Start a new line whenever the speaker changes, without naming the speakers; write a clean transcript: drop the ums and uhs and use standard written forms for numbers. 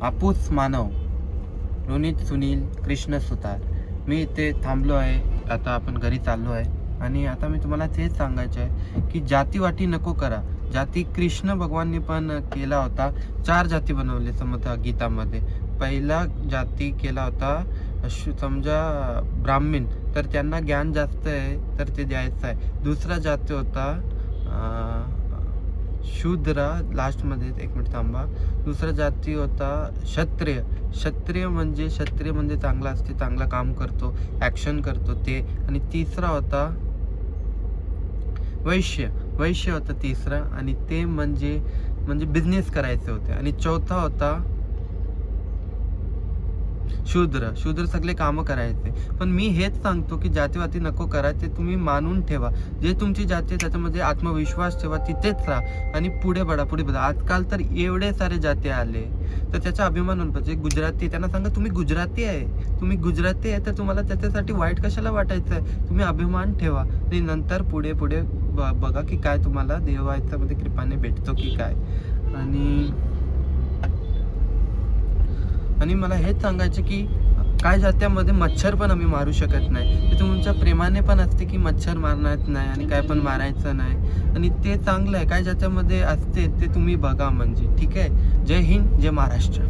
आपूस मानव, रोनित सुनील कृष्ण सुतार. मी इथे थांबलो आहे. आता आपण घरी चाललो आहे आणि आता मी तुम्हाला तेच सांगायचं आहे की जातीवाटी नको करा. जाती कृष्ण भगवाननी पण केला होता. 4 जाती बनवले समजा गीतामध्ये. पहिला जाती केला होता समजा ब्राह्मण, तर त्यांना ज्ञान जास्त आहे तर ते द्यायचं आहे. दुसरा जाती होता शूद्र, लास्टमध्ये 1 मिनिट थांबा. दुसरा जाती होता क्षत्रिय. क्षत्रिय म्हणजे चांगला असते, चांगला काम करतो, ॲक्शन करतो ते. आणि तिसरा होता वैश्य. वैश्य होता तिसरा आणि ते म्हणजे बिझनेस करायचे होते. आणि चौथा होता शूद्र. शूद्र सगळे कामं करायचे. पण मी हेच सांगतो की जातीवाती नको करा. ते तुम्ही मानून ठेवा. जे तुमची जाती आहे त्याच्यामध्ये आत्मविश्वास ठेवा, तिथेच राहा आणि पुढे बढा. आजकाल तर एवढे सारे जाती आले तर त्याचा अभिमान होऊन पाहिजे. गुजराती त्यांना सांगा तुम्ही गुजराती आहे तर तुम्हाला त्याच्यासाठी वाईट कशाला वाटायचं आहे. तुम्ही अभिमान ठेवा आणि नंतर पुढे बघा की काय तुम्हाला देवाच्यामध्ये कृपाने भेटतो की काय. आणि मला हेच सांगायचं की काय जात्यामध्ये मच्छर पण आम्ही मारू शकत नाही. ते तुमच्या प्रेमाने पण असते की मच्छर मारणार नाही आणि काय पण मारायचं नाही. आणि ते चांगलं आहे. काय जात्यामध्ये असते ते तुम्ही बघा म्हणजे. ठीक आहे. जय हिंद, जय महाराष्ट्र.